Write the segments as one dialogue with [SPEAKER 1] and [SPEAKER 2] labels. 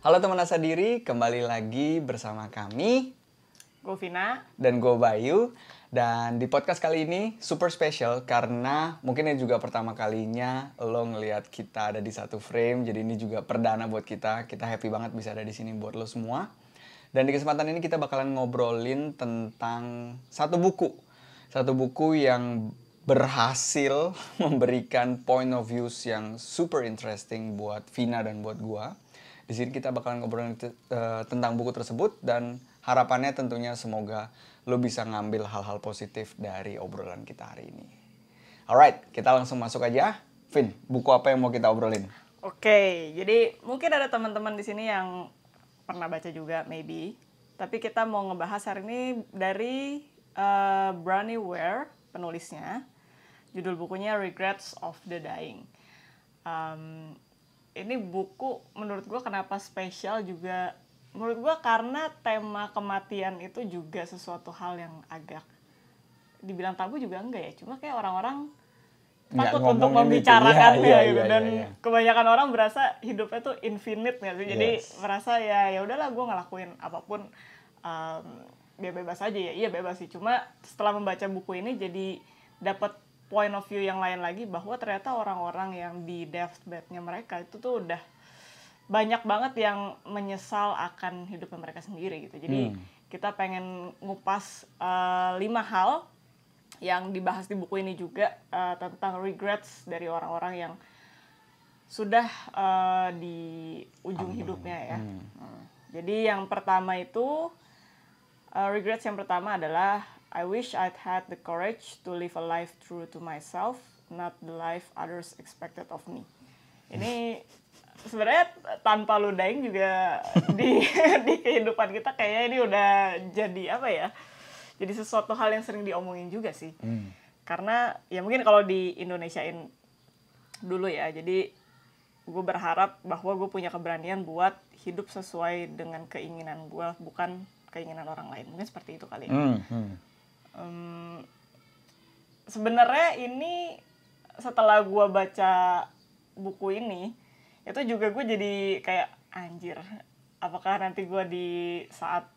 [SPEAKER 1] Halo teman asa diri, kembali lagi bersama kami,
[SPEAKER 2] Gue Vina.
[SPEAKER 1] dan gue Bayu. Dan di podcast kali ini super spesial karena mungkin ini juga pertama kalinya lo ngelihat kita ada di satu frame. Jadi ini juga perdana buat kita. Kita happy banget bisa ada di sini buat lo semua. Dan di kesempatan ini kita bakalan ngobrolin tentang satu buku. Satu buku yang berhasil memberikan point of views yang super interesting buat Vina dan buat gua. Di sini kita bakalan ngobrolin tentang buku tersebut dan harapannya tentunya semoga lo bisa ngambil hal-hal positif dari obrolan kita hari ini. Alright, kita langsung masuk aja. Vin, buku apa yang mau kita obrolin?
[SPEAKER 2] Oke, jadi mungkin ada teman-teman di sini yang pernah baca juga, maybe. Tapi kita mau ngebahas hari ini dari Bronnie Ware, penulisnya. Judul bukunya Regrets of the Dying. Ini buku menurut gue kenapa spesial juga, menurut gue karena tema kematian itu juga sesuatu hal yang agak dibilang tabu juga enggak ya, cuma kayak orang-orang takut untuk membicarakannya gitu. Dan kebanyakan orang berasa hidupnya tuh infinite nggak sih, jadi merasa ya udahlah gue ngelakuin apapun dia bebas aja ya. Iya bebas sih, cuma setelah membaca buku ini jadi dapat point of view yang lain lagi bahwa ternyata orang-orang yang di deathbed-nya mereka itu tuh udah banyak banget yang menyesal akan hidupnya mereka sendiri gitu. Jadi kita pengen ngupas 5 hal yang dibahas di buku ini juga tentang regrets dari orang-orang yang sudah di ujung hidupnya ya. Jadi yang pertama itu regrets yang pertama adalah I wish I'd had the courage to live a life true to myself, not the life others expected of me. Ini sebenarnya tanpa lu dying juga di kehidupan kita kayaknya ini udah jadi apa ya? Jadi sesuatu hal yang sering diomongin juga sih. Karena ya mungkin kalau di Indonesiain dulu ya. Jadi gue berharap bahwa gue punya keberanian buat hidup sesuai dengan keinginan gue, bukan keinginan orang lain. Mungkin seperti itu kali ya. Sebenarnya ini setelah gue baca buku ini, itu juga gue jadi kayak anjir, apakah nanti gue di saat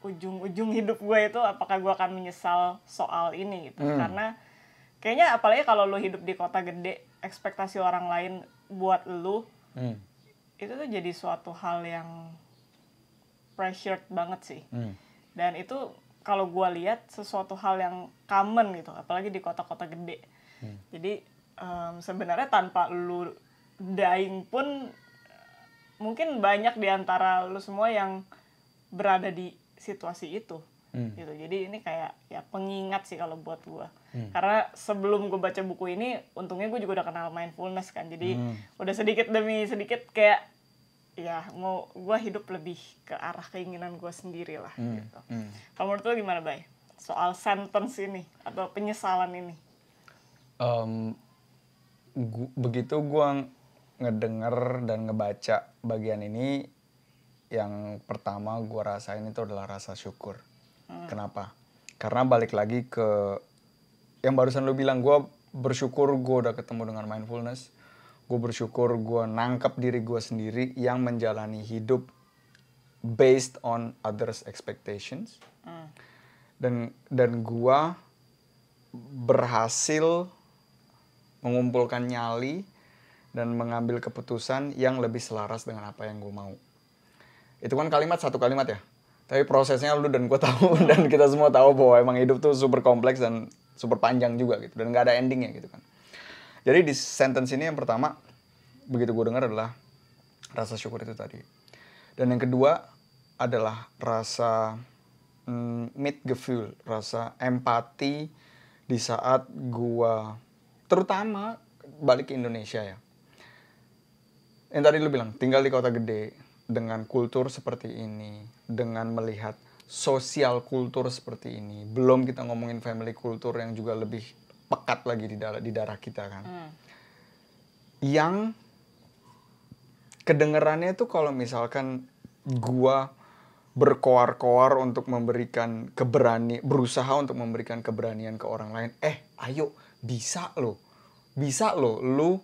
[SPEAKER 2] ujung-ujung hidup gue itu apakah gue akan menyesal soal ini gitu. Karena kayaknya apalagi kalau lo hidup di kota gede, ekspektasi orang lain buat lo itu tuh jadi suatu hal yang pressured banget sih. Dan itu kalau gue lihat sesuatu hal yang common gitu, apalagi di kota-kota gede. Jadi sebenarnya tanpa lu dying pun mungkin banyak di antara lu semua yang berada di situasi itu gitu. Jadi ini kayak ya pengingat sih kalau buat gue. Karena sebelum gue baca buku ini, untungnya gue juga udah kenal mindfulness kan. Jadi udah sedikit demi sedikit kayak ya mau gue hidup lebih ke arah keinginan gue sendiri lah gitu. Kalau menurut lo gimana, Bay? Soal sentence ini atau penyesalan ini?
[SPEAKER 1] Begitu gue ngedenger dan ngebaca bagian ini, yang pertama gue rasain itu adalah rasa syukur. Kenapa? Karena balik lagi ke yang barusan lo bilang, gue bersyukur gue udah ketemu dengan mindfulness. Gue bersyukur gue nangkep diri gue sendiri yang menjalani hidup based on others' expectations. Dan gue berhasil mengumpulkan nyali dan mengambil keputusan yang lebih selaras dengan apa yang gue mau. Itu kan satu kalimat ya. Tapi prosesnya lu dan gue tahu dan kita semua tahu bahwa emang hidup tuh super kompleks dan super panjang juga gitu. Dan gak ada endingnya gitu kan. Jadi di sentence ini yang pertama, begitu gue dengar adalah rasa syukur itu tadi. Dan yang kedua adalah rasa mitgefühl, rasa empati di saat gue, terutama balik ke Indonesia ya. Yang tadi lu bilang, tinggal di kota gede, dengan kultur seperti ini, dengan melihat sosial kultur seperti ini, belum kita ngomongin family kultur yang juga lebih pekat lagi di darah kita kan. Yang kedengerannya tuh kalau misalkan gua berkoar-koar untuk berusaha untuk memberikan keberanian ke orang lain, ayo bisa lo lu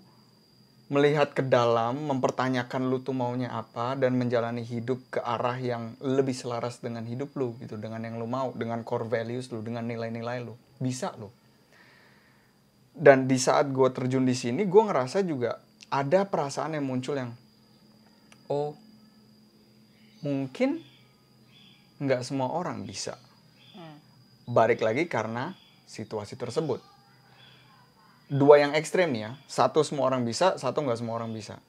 [SPEAKER 1] melihat ke dalam, mempertanyakan lu tuh maunya apa, dan menjalani hidup ke arah yang lebih selaras dengan hidup lu gitu, dengan yang lu mau, dengan core values lu, dengan nilai-nilai lu. Bisa lu. Dan di saat gue terjun di sini, gue ngerasa juga ada perasaan yang muncul yang, oh, mungkin nggak semua orang bisa. Balik lagi karena situasi tersebut. Dua yang ekstrem nih ya, satu semua orang bisa, satu nggak semua orang bisa.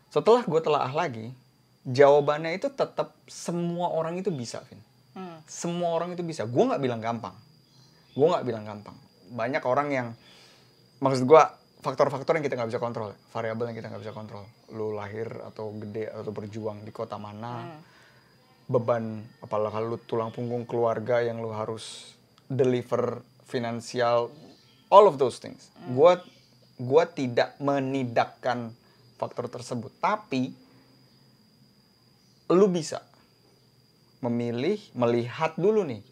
[SPEAKER 1] Setelah gue telaah lagi, jawabannya itu tetap semua orang itu bisa, Vin. Semua orang itu bisa. Gue nggak bilang gampang. Banyak orang yang, maksud gue, faktor-faktor yang kita nggak bisa kontrol, variabel yang kita nggak bisa kontrol. Lu lahir atau gede atau berjuang di kota mana, beban, apalagi kalau lu tulang punggung keluarga yang lu harus deliver finansial, all of those things. Gua tidak menidakkan faktor tersebut, tapi lu bisa memilih, melihat dulu nih,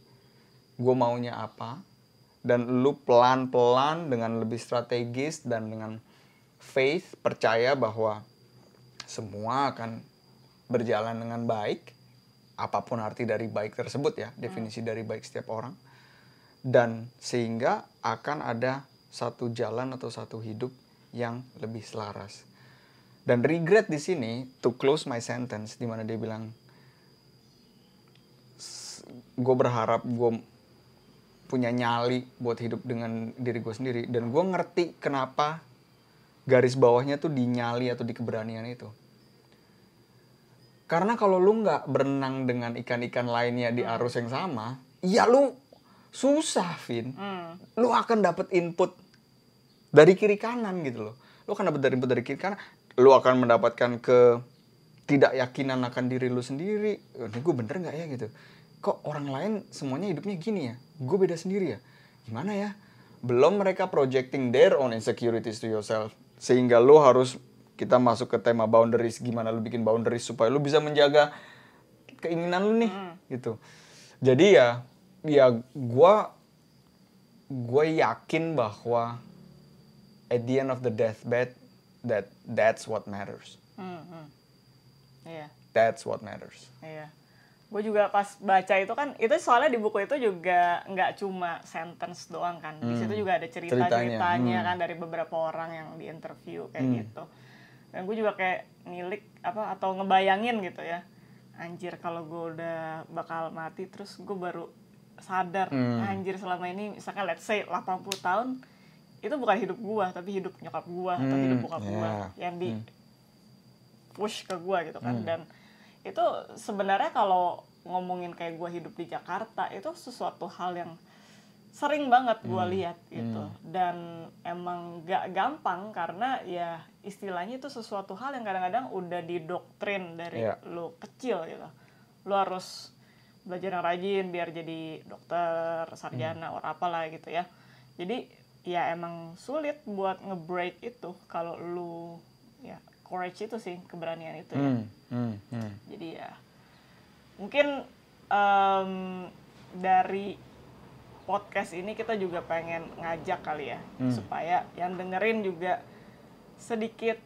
[SPEAKER 1] gue maunya apa, dan lu pelan-pelan dengan lebih strategis dan dengan faith, percaya bahwa semua akan berjalan dengan baik, apapun arti dari baik tersebut ya, definisi dari baik setiap orang. Dan sehingga akan ada satu jalan atau satu hidup yang lebih selaras. Dan regret di sini, to close my sentence, di mana dia bilang, gue berharap gue punya nyali buat hidup dengan diri gue sendiri. Dan gue ngerti kenapa garis bawahnya tuh di nyali atau di keberanian itu. Karena kalau lu nggak berenang dengan ikan-ikan lainnya di arus yang sama, ya lu susah, Vin. Lu akan dapat input dari kiri kanan gitu loh. Lu akan dapat input dari kiri kanan. Lu akan mendapatkan ketidakyakinan akan diri lu sendiri. Ini gue bener nggak ya gitu? Kok orang lain semuanya hidupnya gini ya? Gue beda sendiri ya? Gimana ya? Belum mereka projecting their own insecurities to yourself. Sehingga lu harus, kita masuk ke tema boundaries. Gimana lu bikin boundaries supaya lu bisa menjaga keinginan lu nih gitu. Jadi ya gue yakin bahwa at the end of the deathbed that's what matters.
[SPEAKER 2] Iya.
[SPEAKER 1] That's what matters.
[SPEAKER 2] Iya. Gue juga pas baca itu kan, itu soalnya di buku itu juga nggak cuma sentence doang kan. Di situ juga ada ceritanya kan dari beberapa orang yang diinterview kayak gitu. Dan gue juga kayak nilik atau ngebayangin gitu ya. Anjir, kalau gue udah bakal mati terus gue baru sadar, anjir selama ini misalkan let's say 80 tahun itu bukan hidup gue, tapi hidup nyokap gue atau hidup bokap gue yang di push ke gue gitu kan. Dan itu sebenarnya kalau ngomongin kayak gue hidup di Jakarta, itu sesuatu hal yang sering banget gue lihat gitu. Dan emang gak gampang karena ya istilahnya itu sesuatu hal yang kadang-kadang udah didoktrin dari lu kecil gitu. Lu harus belajar yang rajin biar jadi dokter, sarjana, or apalah gitu ya. Jadi ya emang sulit buat nge-break itu kalau lu ya courage itu sih, keberanian itu ya. Jadi ya mungkin dari podcast ini kita juga pengen ngajak kali ya, supaya yang dengerin juga sedikit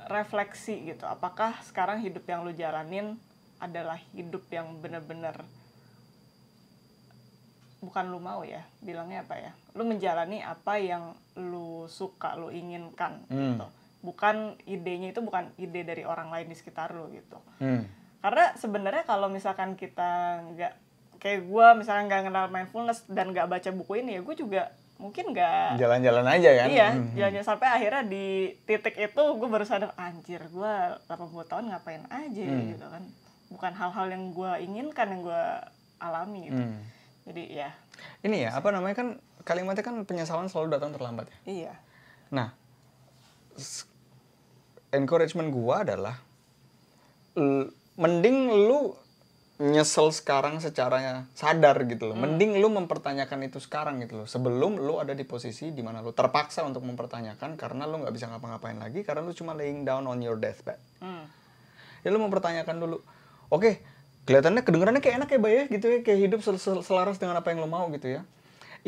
[SPEAKER 2] refleksi gitu. Apakah sekarang hidup yang lu jalanin adalah hidup yang benar-benar, bukan lu mau ya, bilangnya apa ya, lu menjalani apa yang lu suka, lu inginkan gitu. Bukan idenya itu bukan ide dari orang lain di sekitar lu gitu. Karena sebenarnya kalau misalkan kita nggak, kayak gue misalkan nggak kenal mindfulness dan nggak baca buku ini, ya gue juga mungkin nggak
[SPEAKER 1] jalan-jalan aja kan.
[SPEAKER 2] Iya, jalan-jalan sampai akhirnya di titik itu gue baru sadar, anjir gue 80 tahun ngapain aja gitu kan. Bukan hal-hal yang gue inginkan yang gue alami gitu. Jadi ya
[SPEAKER 1] ini ya, apa namanya kan, kalimatnya kan penyesalan selalu datang terlambat ya.
[SPEAKER 2] Iya.
[SPEAKER 1] Nah, encouragement gua adalah mending lu nyesel sekarang secara sadar gitu loh. Mending lu mempertanyakan itu sekarang gitu loh, sebelum lu ada di posisi di mana lu terpaksa untuk mempertanyakan karena lu nggak bisa ngapa-ngapain lagi, karena lu cuma laying down on your deathbed. Ya lu mempertanyakan dulu. Oke, kelihatannya kedengarannya kayak enak ya, Bay ya, gitu ya, kayak hidup selaras dengan apa yang lu mau gitu ya.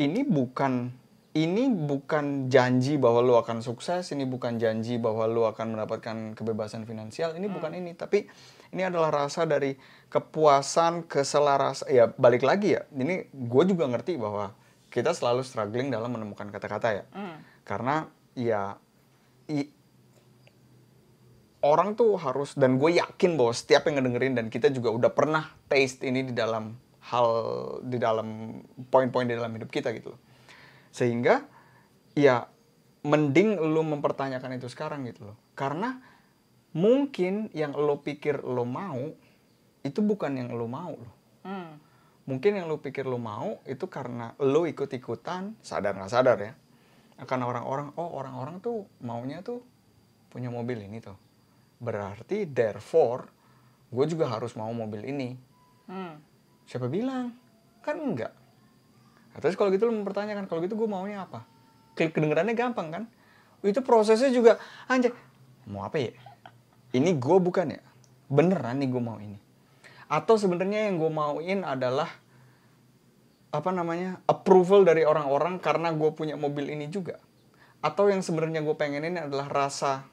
[SPEAKER 1] Ini bukan ini bukan janji bahwa lu akan sukses, ini bukan janji bahwa lu akan mendapatkan kebebasan finansial, ini bukan ini, tapi ini adalah rasa dari kepuasan, keselarasan. Ya balik lagi ya, ini gue juga ngerti bahwa kita selalu struggling dalam menemukan kata-kata ya, karena ya orang tuh harus, dan gue yakin bahwa setiap yang ngedengerin dan kita juga udah pernah taste ini di dalam poin-poin di dalam hidup kita gitu loh. Sehingga ya mending lo mempertanyakan itu sekarang gitu loh. Karena mungkin yang lo pikir lo mau itu bukan yang lo mau loh. Mungkin yang lo pikir lo mau itu karena lo ikut-ikutan, sadar nggak sadar ya, karena orang-orang tuh maunya tuh punya mobil ini tuh. Berarti therefore gue juga harus mau mobil ini. Siapa bilang? Kan enggak. Nah, terus kalau gitu lo mempertanyakan, kalau gitu gue maunya apa? Kedengerannya gampang kan? Itu prosesnya juga anjay. Mau apa ya? Ini gue bukan ya? Beneran nih gue mau ini. Atau sebenarnya yang gue mauin adalah approval dari orang-orang karena gue punya mobil ini juga. Atau yang sebenarnya gue pengenin adalah rasa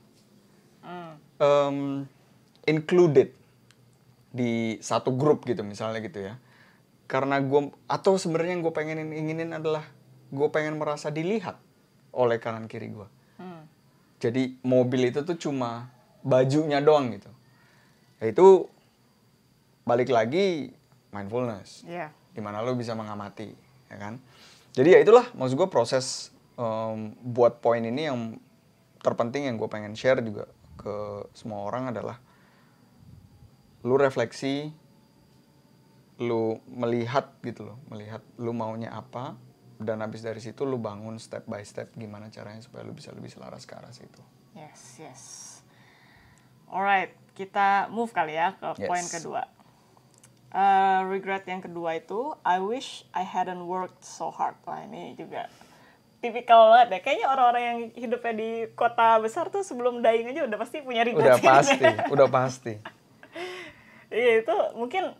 [SPEAKER 1] included di satu grup gitu misalnya gitu ya. Karena atau sebenarnya yang gue inginin adalah gue pengen merasa dilihat oleh kanan kiri gue. Jadi mobil itu tuh cuma bajunya doang gitu. Itu balik lagi mindfulness. Dimana lo bisa mengamati, ya kan? Jadi ya itulah maksud gue proses buat poin ini yang terpenting yang gue pengen share juga ke semua orang adalah lu refleksi, lu melihat gitu loh, melihat lu maunya apa, dan habis dari situ lu bangun step by step gimana caranya supaya lu bisa lebih selaras ke arah situ.
[SPEAKER 2] Yes. Alright, kita move kali ya ke poin kedua. Regret yang kedua itu, I wish I hadn't worked so hard. Wah ini juga tipikal banget deh. Kayaknya orang-orang yang hidupnya di kota besar tuh sebelum dying aja udah pasti punya regret.
[SPEAKER 1] Udah pasti.
[SPEAKER 2] Iya itu mungkin,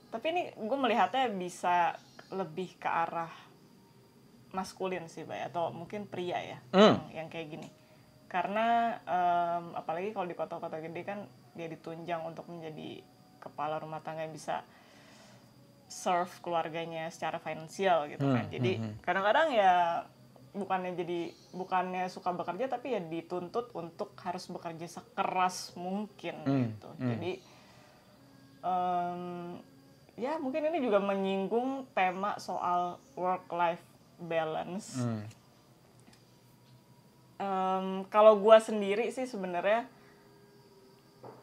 [SPEAKER 2] tapi ini gue melihatnya bisa lebih ke arah maskulin sih, Bay, atau mungkin pria ya, yang kayak gini. Karena apalagi kalau di kota-kota gede kan dia ditunjang untuk menjadi kepala rumah tangga yang bisa serve keluarganya secara finansial gitu kan. Jadi kadang-kadang ya bukannya suka bekerja tapi ya dituntut untuk harus bekerja sekeras mungkin gitu. Jadi ya mungkin ini juga menyinggung tema soal work-life balance. Kalau gue sendiri sih sebenarnya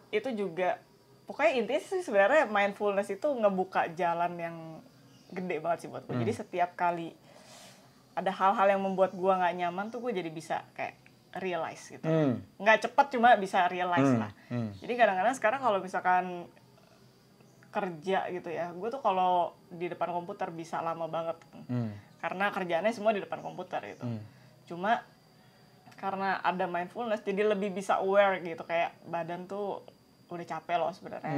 [SPEAKER 2] itu juga pokoknya intinya sih sebenarnya mindfulness itu ngebuka jalan yang gede banget sih buat gue. Jadi setiap kali ada hal-hal yang membuat gue nggak nyaman tuh gue jadi bisa kayak realize gitu. Nggak cepet cuma bisa realize lah. Jadi kadang-kadang sekarang kalau misalkan kerja gitu ya, gue tuh kalau di depan komputer bisa lama banget karena kerjaannya semua di depan komputer gitu. Cuma karena ada mindfulness jadi lebih bisa aware gitu, kayak badan tuh udah capek loh sebenarnya,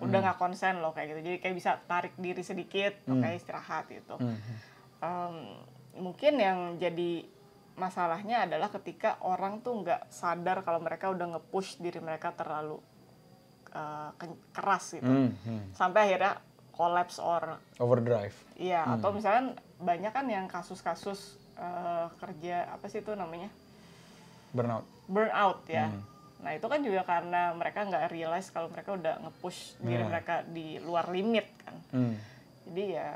[SPEAKER 2] udah nggak konsen loh kayak gitu, jadi kayak bisa tarik diri sedikit, kayak istirahat gitu. Mungkin yang jadi masalahnya adalah ketika orang tuh nggak sadar kalau mereka udah nge-push diri mereka terlalu keras gitu, sampai akhirnya collapse or
[SPEAKER 1] overdrive.
[SPEAKER 2] Iya, atau misalnya banyak kan yang kasus-kasus kerja apa sih itu namanya, burnout ya. Nah itu kan juga karena mereka nggak realize kalau mereka udah nge-push diri mereka di luar limit kan. Jadi ya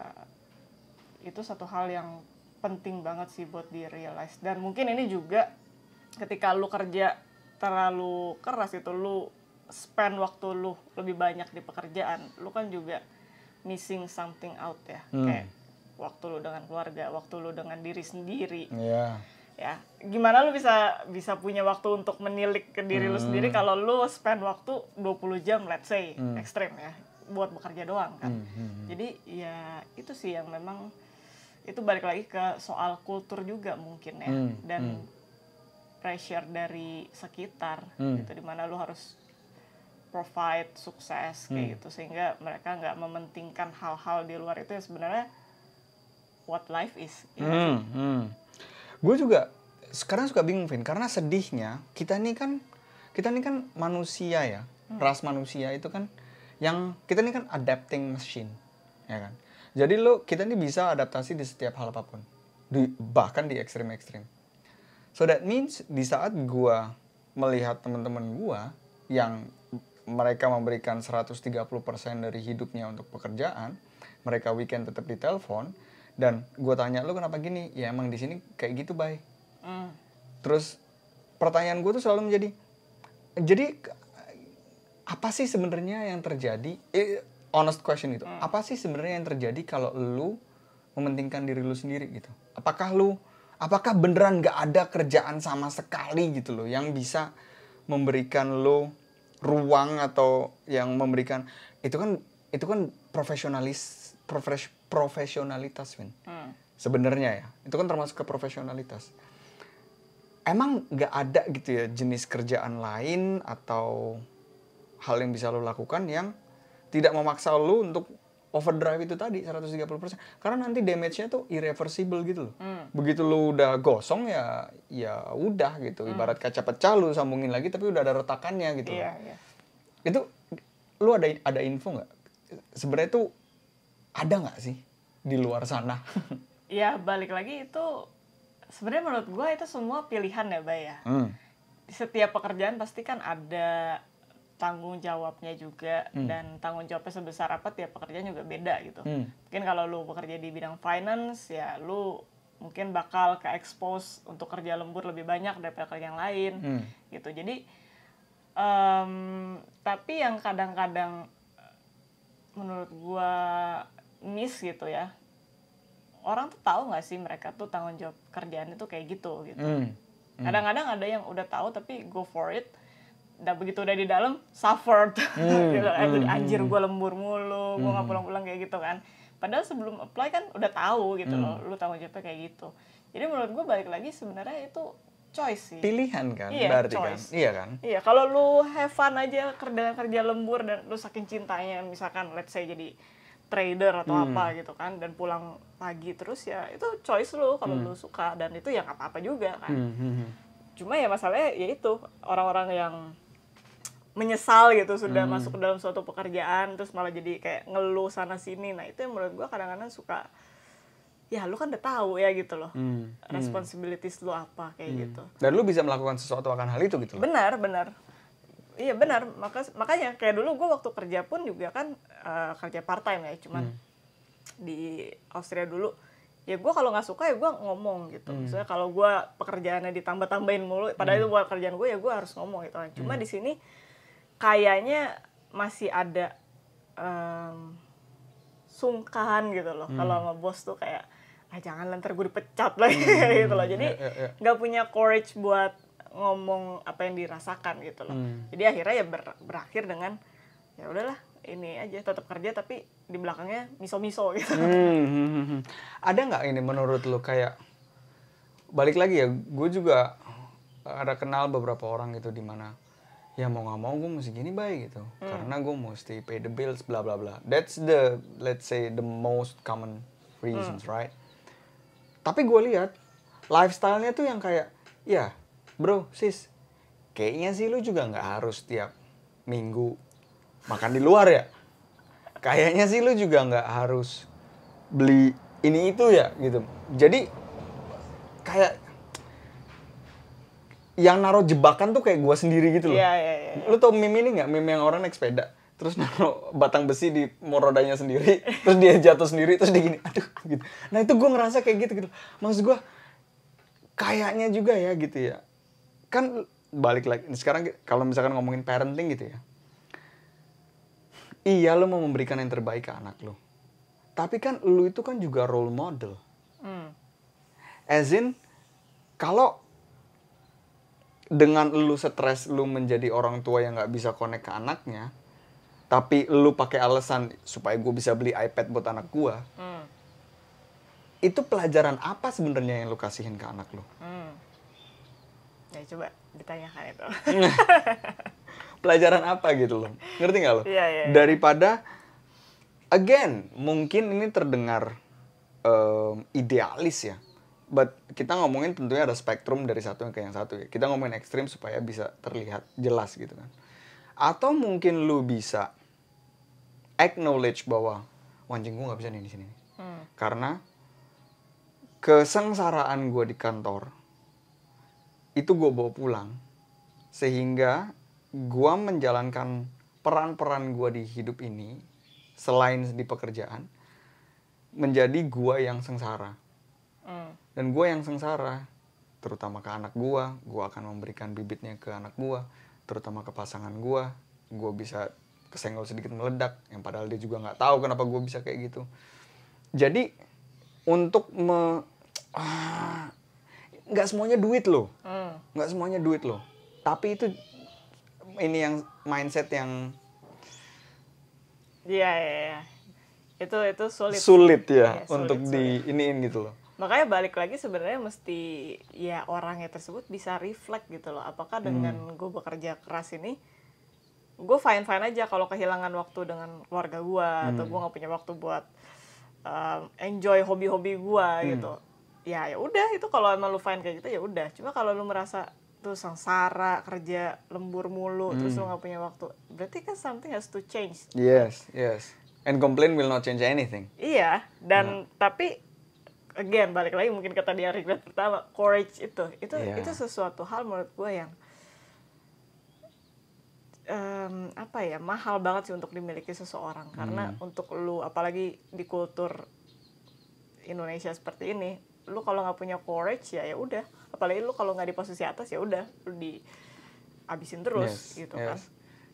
[SPEAKER 2] itu satu hal yang penting banget sih buat di realize. Dan mungkin ini juga ketika lu kerja terlalu keras itu, lu spend waktu lu lebih banyak di pekerjaan, lu kan juga missing something out ya. Kayak waktu lu dengan keluarga, waktu lu dengan diri sendiri. Ya, gimana lu bisa punya waktu untuk menilik ke diri lu sendiri kalau lu spend waktu 20 jam let's say, ekstrim ya, buat bekerja doang kan. Jadi ya itu sih yang memang itu balik lagi ke soal kultur juga mungkin ya, dan pressure dari sekitar gitu, dimana lu harus provide sukses kayak gitu, sehingga mereka nggak mementingkan hal-hal di luar itu yang sebenarnya what life is. Ya.
[SPEAKER 1] Gue juga sekarang suka bingung, Vin, karena sedihnya kita nih kan manusia ya, ras manusia itu kan yang kita nih kan adapting machine, ya kan. Jadi kita nih bisa adaptasi di setiap hal apapun, bahkan di ekstrim-ekstrim. So that means di saat gue melihat teman-teman gue yang mereka memberikan 130% dari hidupnya untuk pekerjaan, mereka weekend tetap di telepon, dan gue tanya, lo kenapa gini? Ya emang di sini kayak gitu, Bay. Terus pertanyaan gue tuh selalu menjadi, jadi apa sih sebenarnya yang terjadi? Honest question itu. Apa sih sebenarnya yang terjadi kalau lu mementingkan diri lu sendiri gitu? Apakah beneran gak ada kerjaan sama sekali gitu loh yang bisa memberikan lu ruang atau yang memberikan itu kan profesionalitas, Win. Sebenarnya ya. Itu kan termasuk ke profesionalitas. Emang gak ada gitu ya jenis kerjaan lain atau hal yang bisa lo lakukan yang tidak memaksa lo untuk overdrive itu tadi 130%. Karena nanti damage-nya tuh irreversible gitu loh. Begitu lo udah gosong ya udah gitu. Ibarat kaca pecah lo sambungin lagi tapi udah ada retakannya gitu.
[SPEAKER 2] Iya.
[SPEAKER 1] Itu lo ada info nggak? Sebenarnya tuh ada nggak sih di luar sana?
[SPEAKER 2] Ya balik lagi itu sebenarnya menurut gue itu semua pilihan ya, Bay ya. Di setiap pekerjaan pasti kan ada tanggung jawabnya juga, dan tanggung jawabnya sebesar apa tiap pekerjaan juga beda gitu. Mungkin kalau lu bekerja di bidang finance ya lu mungkin bakal ke expose untuk kerja lembur lebih banyak daripada kerja yang lain gitu. Jadi tapi yang kadang-kadang menurut gua miss gitu ya, orang tuh tahu nggak sih mereka tuh tanggung jawab kerjaan itu kayak gitu. Kadang-kadang ada yang udah tahu tapi go for it. Dan begitu udah di dalam suffered gitu. Anjir gue lembur mulu, gue nggak pulang-pulang kayak gitu kan. Padahal sebelum apply kan udah tahu gitu loh, lu tanggung jawabnya kayak gitu. Jadi menurut gue balik lagi sebenarnya itu choice sih.
[SPEAKER 1] Pilihan kan,
[SPEAKER 2] iya,
[SPEAKER 1] berarti
[SPEAKER 2] choice.
[SPEAKER 1] kan. Iya kan?
[SPEAKER 2] Iya, kalau lu have fun aja kerja lembur dan lu saking cintanya misalkan let's say jadi trader atau apa gitu kan, dan pulang pagi terus ya itu choice lu kalau lu suka, dan itu ya nggak apa-apa juga kan. Cuma ya masalahnya ya itu orang-orang yang menyesal gitu sudah masuk ke dalam suatu pekerjaan terus malah jadi kayak ngeluh sana sini. Nah itu yang menurut gue kadang-kadang suka, ya lu kan udah tahu ya gitu loh responsibilities lu apa kayak gitu.
[SPEAKER 1] Dan lu bisa melakukan sesuatu akan hal itu gitu loh.
[SPEAKER 2] Benar. Iya benar, makanya kayak dulu gue waktu kerja pun juga kan kerja part time ya, cuman di Austria dulu ya gue kalau nggak suka ya gue ngomong gitu. Misalnya kalau gue pekerjaannya ditambah-tambahin mulu, padahal itu buat kerjaan gue ya gue harus ngomong gitu. Cuma di sini kayaknya masih ada sungkan gitu loh kalau sama bos tuh kayak jangan ntar gue dipecat lagi gitu loh. Jadi nggak punya courage buat ngomong apa yang dirasakan gitu loh. Jadi akhirnya ya berakhir dengan ya udahlah ini aja tetap kerja tapi di belakangnya miso-miso gitu.
[SPEAKER 1] Ada nggak ini menurut lo kayak balik lagi ya, gue juga ada kenal beberapa orang gitu di mana ya mau nggak mau gue mesti gini baik gitu karena gue mesti pay the bills bla bla bla. That's the let's say the most common reasons, right? Tapi gue lihat lifestyle-nya tuh yang kayak ya bro sis kayaknya sih lu juga nggak harus tiap minggu makan di luar ya. Kayaknya sih lu juga nggak harus beli ini itu ya gitu. Jadi kayak yang naruh jebakan tuh kayak gue sendiri gitu loh.
[SPEAKER 2] Iya.
[SPEAKER 1] Lu tau meme ini nggak? Meme yang orang naik sepeda terus naruh batang besi di rodanya sendiri, terus dia jatuh sendiri, terus dia gini, aduh gitu. Nah itu gue ngerasa kayak gitu. Maksud gue kayaknya juga ya gitu ya. Kan balik lagi sekarang kalau misalkan ngomongin parenting gitu ya. Iya lu mau memberikan yang terbaik ke anak lu. Tapi kan lu itu kan juga role model. As in kalau dengan lu stres lu menjadi orang tua yang nggak bisa connect ke anaknya, tapi lu pakai alasan supaya gue bisa beli iPad buat anak gue, itu pelajaran apa sebenarnya yang lu kasihin ke anak lu?
[SPEAKER 2] Ya coba ditanyakan itu.
[SPEAKER 1] Pelajaran apa gitu loh, ngerti nggak lo?
[SPEAKER 2] Iya.
[SPEAKER 1] Daripada again mungkin ini terdengar idealis ya. But kita ngomongin tentunya ada spektrum dari satu ke yang satu ya. Kita ngomongin ekstrim supaya bisa terlihat jelas gitu kan. Atau mungkin lu bisa acknowledge bahwa anjing gue nggak bisa nih di sini. Karena kesengsaraan gue di kantor itu gue bawa pulang, sehingga gue menjalankan peran-peran gue di hidup ini selain di pekerjaan menjadi gue yang sengsara. Dan gue yang sengsara, terutama ke anak gue akan memberikan bibitnya ke anak gue, terutama ke pasangan gue bisa kesenggol sedikit meledak, yang padahal dia juga nggak tahu kenapa gue bisa kayak gitu. Jadi untuk nggak semuanya duit loh, nggak semuanya duit loh. Tapi itu ini yang mindset yang
[SPEAKER 2] Iya. Itu
[SPEAKER 1] sulit
[SPEAKER 2] Iya,
[SPEAKER 1] ya untuk
[SPEAKER 2] sulit.
[SPEAKER 1] iniin gitu loh.
[SPEAKER 2] Makanya balik lagi sebenarnya mesti ya orangnya tersebut bisa reflect gitu loh. Apakah dengan gue bekerja keras ini, gue fine aja kalau kehilangan waktu dengan keluarga gue, atau gue nggak punya waktu buat enjoy hobi-hobi gue gitu. Ya udah, itu kalau emang lu fine kayak gitu ya udah. Cuma kalau lu merasa tuh sengsara, kerja lembur mulu, terus lu nggak punya waktu, berarti kan something has to change.
[SPEAKER 1] Yes. And complain will not change anything.
[SPEAKER 2] Iya, dan tapi again balik lagi mungkin ke tadi yang regret pertama, courage itu sesuatu hal menurut gue yang mahal banget sih untuk dimiliki seseorang. Karena untuk lu, apalagi di kultur Indonesia seperti ini, lu kalau nggak punya courage ya udah, apalagi lu kalau nggak di posisi atas ya udah lu dihabisin terus kan.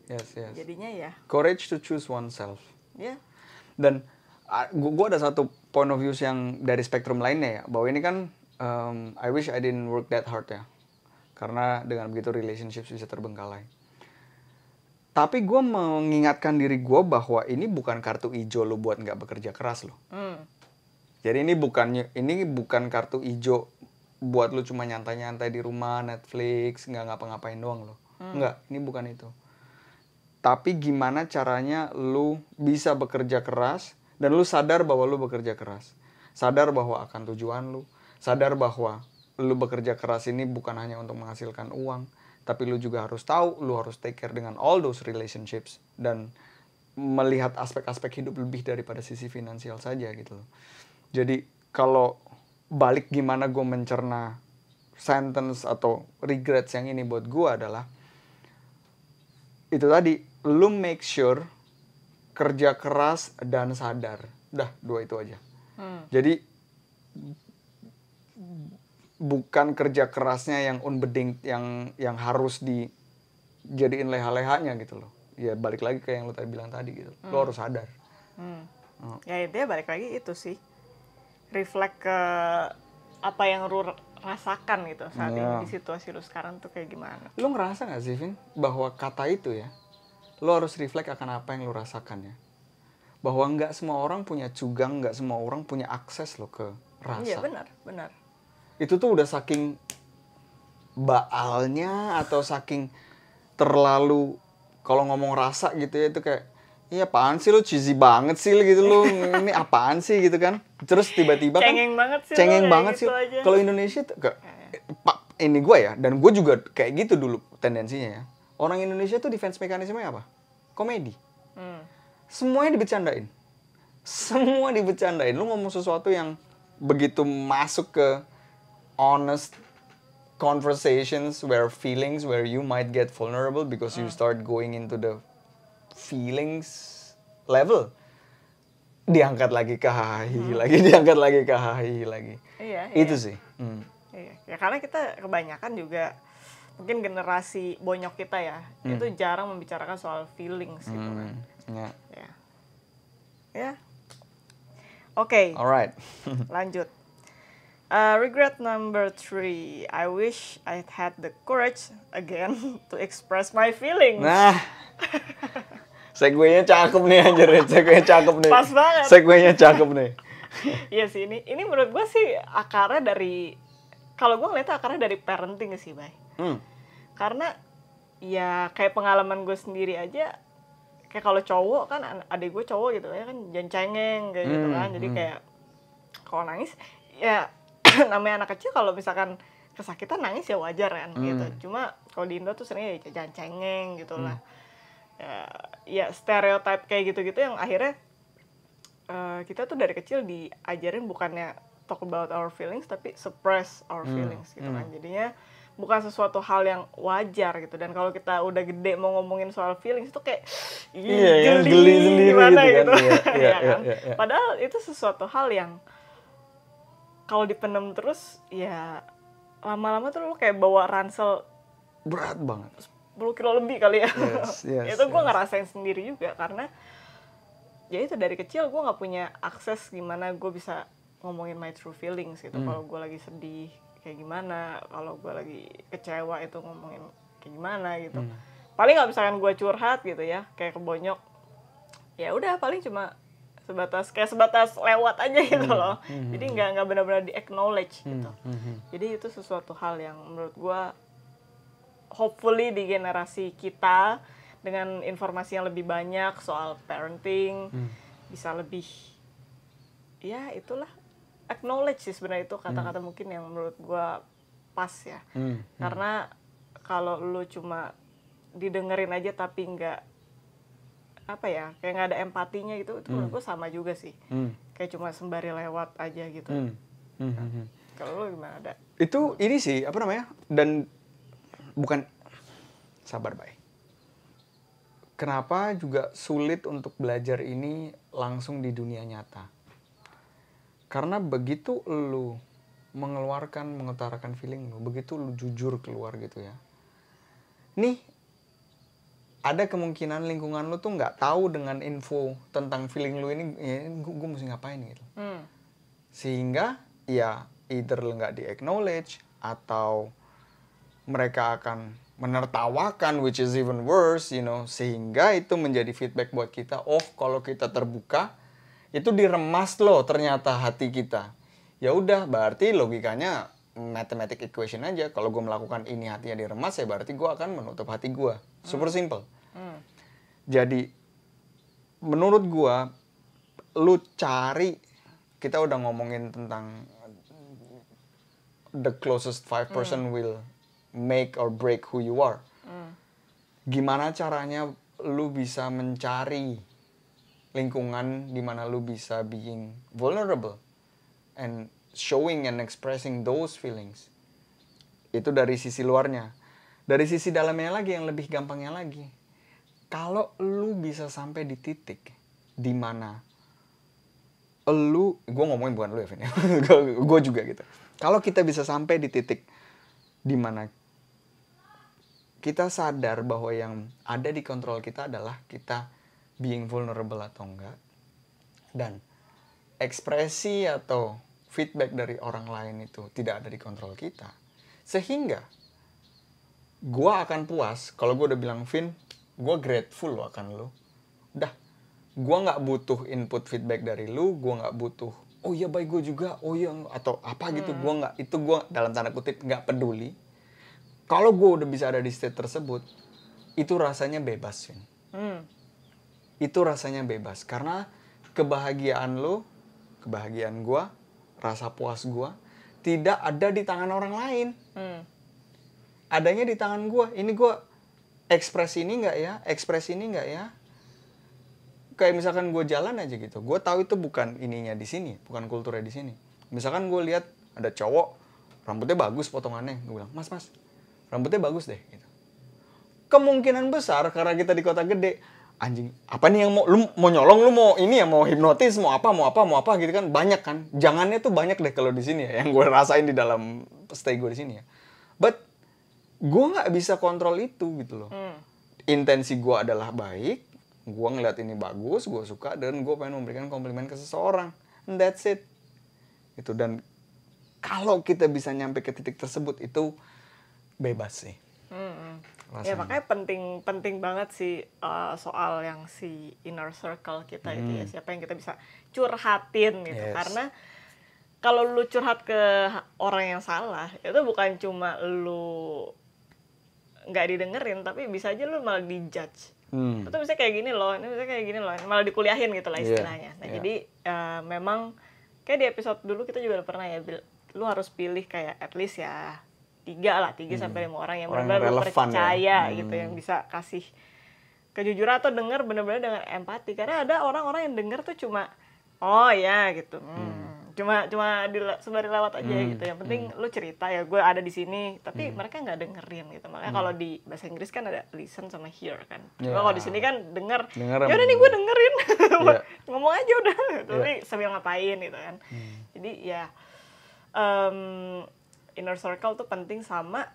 [SPEAKER 1] Yes.
[SPEAKER 2] Jadinya ya
[SPEAKER 1] Courage to choose oneself.
[SPEAKER 2] ya.
[SPEAKER 1] Dan gue ada satu point of view yang dari spektrum lainnya ya, bahwa ini kan I wish I didn't work that hard ya, karena dengan begitu relationships bisa terbengkalai. Tapi gue mengingatkan diri gue bahwa ini bukan kartu ijo lo buat nggak bekerja keras lo. Jadi ini bukan kartu ijo buat lo cuma nyantai-nyantai di rumah Netflix nggak ngapa-ngapain doang lo. Nggak, ini bukan itu. Tapi gimana caranya lu bisa bekerja keras dan lu sadar bahwa lu bekerja keras. Sadar bahwa akan tujuan lu. Sadar bahwa lu bekerja keras ini bukan hanya untuk menghasilkan uang. Tapi lu juga harus tahu, lu harus take care dengan all those relationships. Dan melihat aspek-aspek hidup lebih daripada sisi finansial saja gitu loh. Jadi kalau balik gimana gue mencerna sentence atau regrets yang ini buat gue adalah, itu tadi, lu make sure kerja keras dan sadar. Udah, 2 itu aja. Jadi bukan kerja kerasnya yang unbedingt, yang harus dijadiin leha-lehanya gitu loh. Ya balik lagi ke yang lu tadi bilang tadi gitu. Lu harus sadar.
[SPEAKER 2] Ya intinya balik lagi itu sih, reflect ke apa yang lu rasakan gitu saat ini di situasi lu sekarang tuh kayak gimana.
[SPEAKER 1] Lu ngerasa gak sih, Vin, bahwa kata itu ya, lu harus reflect akan apa yang lu rasakan ya. Bahwa nggak semua orang punya cugang, nggak semua orang punya akses lo ke rasa.
[SPEAKER 2] Iya benar.
[SPEAKER 1] Itu tuh udah saking baalnya atau saking terlalu, kalau ngomong rasa gitu ya, itu kayak, iya apaan sih lu, cheesy banget sih gitu lu, ini apaan sih gitu kan. Terus tiba-tiba kan cengeng banget sih. Kalau Indonesia tuh ini gue ya, dan gue juga kayak gitu dulu tendensinya ya. Orang Indonesia tuh defense mekanismenya apa? Komedi. Semuanya dibecandain. Semua dibecandain. Lu ngomong sesuatu yang begitu masuk ke honest conversations where you might get vulnerable because you start going into the feelings level, diangkat lagi ke hahi lagi, diangkat lagi ke hahi lagi.
[SPEAKER 2] Iya.
[SPEAKER 1] Itu sih.
[SPEAKER 2] Iya. Ya karena kita kebanyakan juga mungkin generasi bonyok kita ya, itu jarang membicarakan soal feelings gitu kan. Ya. Oke.
[SPEAKER 1] Alright.
[SPEAKER 2] Lanjut. Regret number 3. I wish I had the courage again to express my feelings.
[SPEAKER 1] Nah. Segway-nya cakep nih anjir. Segway-nya cakep nih.
[SPEAKER 2] Pas banget.
[SPEAKER 1] Segway-nya cakep nih.
[SPEAKER 2] Iya sih, ini menurut gue sih akarnya dari, kalau gue ngeliatnya akarnya dari parenting sih, Bay. Karena ya kayak pengalaman gue sendiri aja, kayak kalau cowok kan, adik gue cowok gitu ya kan, jangan cengeng kayak gitu kan. Jadi kayak Kalau nangis ya namanya anak kecil, kalau misalkan kesakitan nangis ya wajar kan gitu. Cuma kalau di Indo tuh seringnya ya jangan cengeng gitu lah. Ya stereotype kayak gitu-gitu yang akhirnya kita tuh dari kecil diajarin bukannya talk about our feelings tapi suppress our feelings gitu kan. Jadinya bukan sesuatu hal yang wajar gitu. Dan kalau kita udah gede mau ngomongin soal feelings itu kayak
[SPEAKER 1] geli sendiri
[SPEAKER 2] gimana
[SPEAKER 1] gitu kan.
[SPEAKER 2] Ya kan? Padahal itu sesuatu hal yang kalau dipendam terus ya lama-lama tuh lu kayak bawa ransel
[SPEAKER 1] berat banget
[SPEAKER 2] 10 kilo lebih kali ya.
[SPEAKER 1] Yes,
[SPEAKER 2] Itu gue ngerasain sendiri juga karena ya itu dari kecil gue nggak punya akses gimana gue bisa ngomongin my true feelings gitu. Kalau gue lagi sedih kayak gimana, kalau gue lagi kecewa itu ngomongin kayak gimana gitu. Paling nggak misalkan gue curhat gitu ya kayak kebonyok, ya udah paling cuma sebatas lewat aja gitu loh. Jadi nggak benar-benar di acknowledge gitu. Jadi itu sesuatu hal yang menurut gue hopefully di generasi kita dengan informasi yang lebih banyak soal parenting bisa lebih ya itulah acknowledge sih sebenarnya. Itu kata-kata mungkin yang menurut gue pas ya. Karena kalau lu cuma didengerin aja tapi nggak apa ya kayak nggak ada empatinya gitu, itu menurut gue sama juga sih. Kayak cuma sembari lewat aja gitu. Kalau lu gimana? Ada
[SPEAKER 1] itu ini sih apa namanya, dan bukan sabar baik. Kenapa juga sulit untuk belajar ini langsung di dunia nyata? Karena begitu lu mengutarakan feeling lu, begitu lu jujur keluar gitu ya. Nih, ada kemungkinan lingkungan lu tuh nggak tahu dengan info tentang feeling lu ini, ya gue mesti ngapain gitu. Sehingga ya either lu nggak di-acknowledge atau mereka akan menertawakan, which is even worse, you know. Sehingga itu menjadi feedback buat kita, oh kalau kita terbuka, itu diremas loh ternyata hati kita. Ya udah, berarti logikanya mathematic equation aja. Kalau gue melakukan ini hatinya diremas, ya berarti gue akan menutup hati gue. Super simple. Jadi, menurut gue, lu cari, kita udah ngomongin tentang the closest 5% will make or break who you are. Gimana caranya lu bisa mencari lingkungan di mana lu bisa being vulnerable and showing and expressing those feelings. Itu dari sisi luarnya. Dari sisi dalamnya lagi, yang lebih gampangnya lagi. Kalau lu bisa sampai di titik di mana gue ngomongin bukan lu ya, Vin. Gue juga gitu. Kalau kita bisa sampai di titik di mana kita sadar bahwa yang ada di kontrol kita adalah kita being vulnerable atau enggak, dan ekspresi atau feedback dari orang lain itu tidak ada di kontrol kita, sehingga gue akan puas kalau gue udah bilang, Vin, gue grateful lo akan lo. Udah, gue nggak butuh input feedback dari lu, gue nggak butuh, oh iya baik gue juga, oh iya atau apa gitu. Gue nggak, itu gue dalam tanda kutip nggak peduli. Kalau gue udah bisa ada di state tersebut, itu rasanya bebas, Vin. Itu rasanya bebas. Karena kebahagiaan lo, kebahagiaan gue, rasa puas gue, tidak ada di tangan orang lain. Adanya di tangan gue. Ini gue ekspres ini nggak ya? Ekspres ini nggak ya? Kayak misalkan gue jalan aja gitu. Gue tahu itu bukan ininya di sini, bukan kulturnya di sini. Misalkan gue lihat ada cowok, rambutnya bagus potongannya. Gue bilang, mas, rambutnya bagus deh. Gitu. Kemungkinan besar karena kita di kota gede, anjing, apa nih yang lu mau nyolong, lu mau ini ya, mau hipnotis, mau apa gitu kan, banyak kan. Jangannya tuh banyak deh kalau di sini ya, yang gue rasain di dalam stay gue di sini ya. But gue nggak bisa kontrol itu gitu loh. Intensi gue adalah baik, gue ngeliat ini bagus, gue suka, dan gue pengen memberikan komplimen ke seseorang. And that's it. Itu, dan kalau kita bisa nyampe ke titik tersebut, itu bebas sih.
[SPEAKER 2] Ya makanya penting banget sih soal yang si inner circle kita itu ya, siapa yang kita bisa curhatin gitu.
[SPEAKER 1] Yes.
[SPEAKER 2] Karena kalau lu curhat ke orang yang salah, itu bukan cuma lu nggak didengerin, tapi bisa aja lu malah dijudge. Itu bisa kayak gini loh, ini bisa kayak gini loh, malah dikuliahin gitu lah istilahnya. Nah jadi memang kayak di episode dulu kita juga udah pernah ya, lu harus pilih kayak at least ya 3 sampai 5 orang yang
[SPEAKER 1] Orang
[SPEAKER 2] benar-benar
[SPEAKER 1] yang
[SPEAKER 2] lu
[SPEAKER 1] relevan
[SPEAKER 2] percaya
[SPEAKER 1] ya.
[SPEAKER 2] gitu, yang bisa kasih kejujuran atau denger bener-bener dengan empati. Karena ada orang-orang yang denger tuh cuma oh ya gitu, cuma sembari lewat aja gitu. Yang penting lu cerita ya gue ada di sini, tapi mereka nggak dengerin gitu. Makanya kalau di bahasa Inggris kan ada listen sama hear kan. Cuma kalau di sini kan denger ya udah nih gue dengerin, ngomong aja udah, tapi sambil ngapain gitu kan. Jadi ya inner circle tuh penting. Sama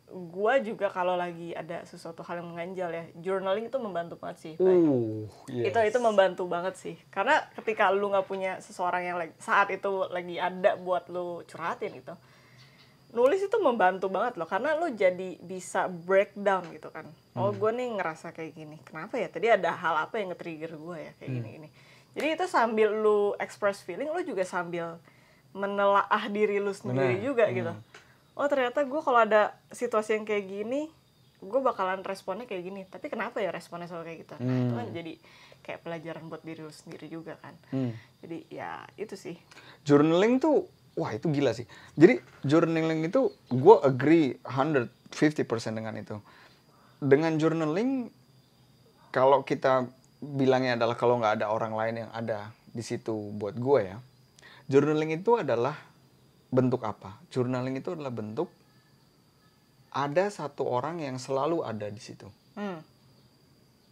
[SPEAKER 2] gua juga kalau lagi ada sesuatu hal yang mengganjal ya, journaling itu membantu banget sih. Itu membantu banget sih, karena ketika lu nggak punya seseorang yang saat itu lagi ada buat lu curhatin gitu, nulis itu membantu banget loh, karena lu jadi bisa breakdown gitu kan. Oh gue nih ngerasa kayak gini, kenapa ya tadi ada hal apa yang nge-trigger gue ya kayak gini. Jadi itu sambil lu express feeling, lu juga sambil menelaah diri lu sendiri juga gitu. Oh ternyata gue kalau ada situasi yang kayak gini, gue bakalan responnya kayak gini. Tapi kenapa ya responnya selalu kayak gitu? Nah itu kan jadi kayak pelajaran buat diri lu sendiri juga kan. Jadi ya itu sih.
[SPEAKER 1] Journaling tuh, wah itu gila sih. Jadi journaling itu, gue agree 150% dengan itu. Dengan journaling, kalau kita bilangnya adalah kalau nggak ada orang lain yang ada di situ buat gue ya, journaling itu adalah bentuk apa? Journaling itu adalah bentuk ada satu orang yang selalu ada di situ,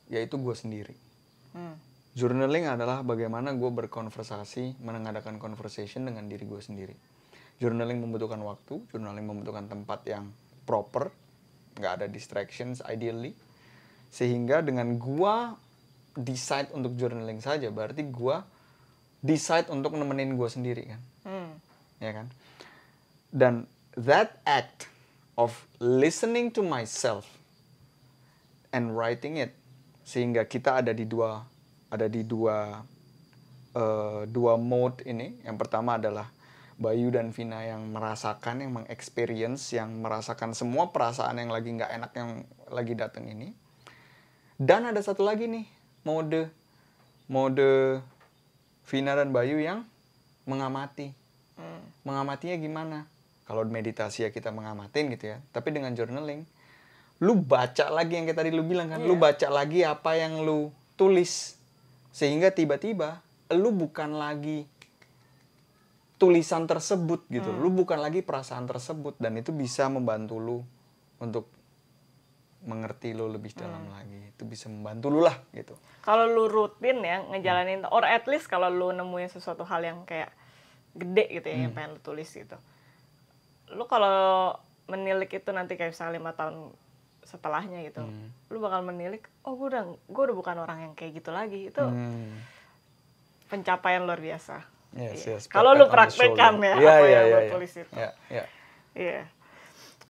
[SPEAKER 1] yaitu gue sendiri. Journaling adalah bagaimana gue berkonversasi, mengadakan conversation dengan diri gue sendiri. Journaling membutuhkan waktu, journaling membutuhkan tempat yang proper, nggak ada distractions ideally, sehingga dengan gue decide untuk journaling saja, berarti gue decide untuk nemenin gue sendiri kan, ya kan? Dan that act of listening to myself and writing it, sehingga kita ada di dua mode ini. Yang pertama adalah Bayu dan Vina yang merasakan, yang mengexperience, yang merasakan semua perasaan yang lagi nggak enak yang lagi datang ini. Dan ada satu lagi nih, mode Vina dan Bayu yang mengamati. Mengamatinya gimana? Kalau meditasi ya kita mengamatin gitu ya. Tapi dengan journaling, lu baca lagi yang kayak tadi lu bilang kan. Lu baca lagi apa yang lu tulis. Sehingga tiba-tiba lu bukan lagi tulisan tersebut gitu. Lu bukan lagi perasaan tersebut. Dan itu bisa membantu lu untuk mengerti lu lebih dalam lagi. Itu bisa membantu lu lah gitu.
[SPEAKER 2] Kalau lu rutin ya ngejalanin, or at least kalau lu nemuin sesuatu hal yang kayak gede gitu ya, yang pengen lu tulis gitu, lu kalau menilik itu nanti kayak misalnya 5 tahun setelahnya gitu, lu bakal menilik, oh gue udah bukan orang yang kayak gitu lagi. Itu pencapaian luar biasa.
[SPEAKER 1] Yes.
[SPEAKER 2] Kalau lu praktekkan ya apa yang lu tulis itu.
[SPEAKER 1] Iya.